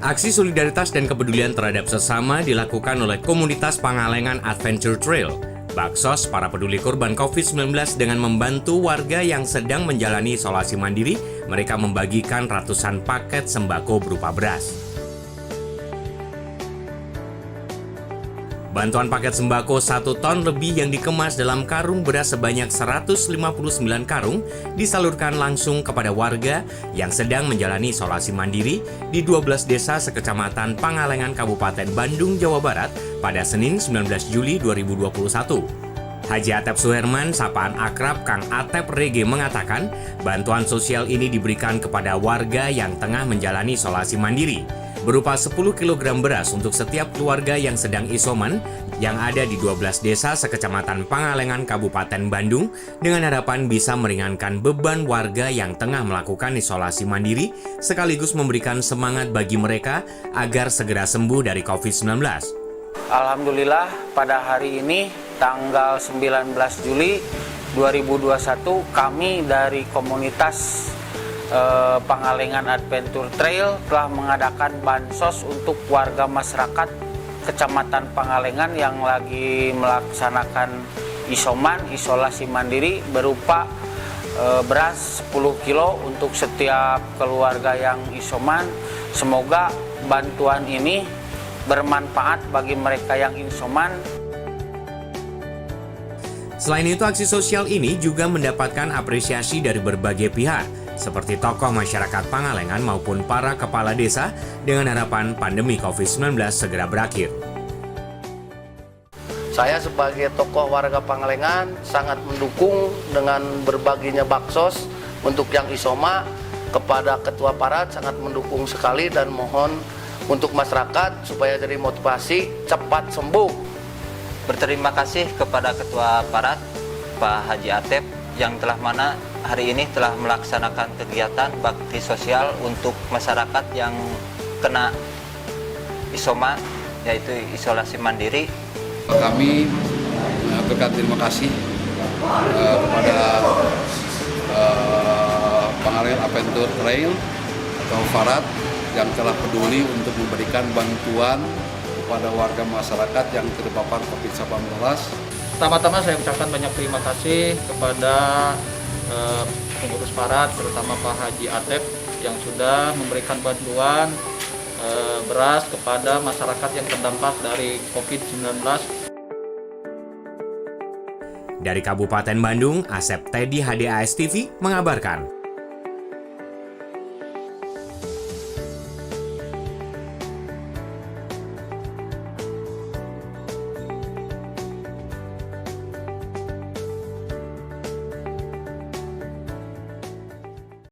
Aksi solidaritas dan kepedulian terhadap sesama dilakukan oleh komunitas Pangalengan Adventure Trail. Baksos para peduli korban COVID-19 dengan membantu warga yang sedang menjalani isolasi mandiri, mereka membagikan ratusan paket sembako berupa beras. Bantuan paket sembako 1 ton lebih yang dikemas dalam karung beras sebanyak 159 karung disalurkan langsung kepada warga yang sedang menjalani isolasi mandiri di 12 desa sekecamatan Pangalengan Kabupaten Bandung, Jawa Barat pada Senin 19 Juli 2021. Haji Atep Suherman, sapaan akrab Kang Atep Rege mengatakan, bantuan sosial ini diberikan kepada warga yang tengah menjalani isolasi mandiri, berupa 10 kg beras untuk setiap keluarga yang sedang isoman yang ada di 12 desa sekecamatan Pangalengan Kabupaten Bandung dengan harapan bisa meringankan beban warga yang tengah melakukan isolasi mandiri sekaligus memberikan semangat bagi mereka agar segera sembuh dari COVID-19. Alhamdulillah pada hari ini tanggal 19 Juli 2021 kami dari komunitas Pangalengan Adventure Trail telah mengadakan bansos untuk warga masyarakat Kecamatan Pangalengan yang lagi melaksanakan isolasi mandiri berupa beras 10 kilo untuk setiap keluarga yang isoman. Semoga bantuan ini bermanfaat bagi mereka yang isoman. Selain itu, aksi sosial ini juga mendapatkan apresiasi dari berbagai pihak, seperti tokoh masyarakat Pangalengan maupun para kepala desa dengan harapan pandemi COVID-19 segera berakhir. Saya sebagai tokoh warga Pangalengan sangat mendukung dengan berbaginya baksos untuk yang isoma. Kepada Ketua Parat sangat mendukung sekali dan mohon untuk masyarakat supaya jadi motivasi cepat sembuh. Berterima kasih kepada Ketua Parat, Pak Haji Atep, yang telah hari ini telah melaksanakan kegiatan bakti sosial untuk masyarakat yang kena isoma, yaitu isolasi mandiri. Kami berkat terima kasih kepada Pangalengan Adventure Trail atau Parat yang telah peduli untuk memberikan bantuan kepada warga masyarakat yang terpapar COVID-19. Pertama-tama saya ucapkan banyak terima kasih kepada pengurus Parat, terutama Pak Haji Atep yang sudah memberikan bantuan beras kepada masyarakat yang terdampak dari COVID-19. Dari Kabupaten Bandung, Asep Teddy HDAS TV mengabarkan.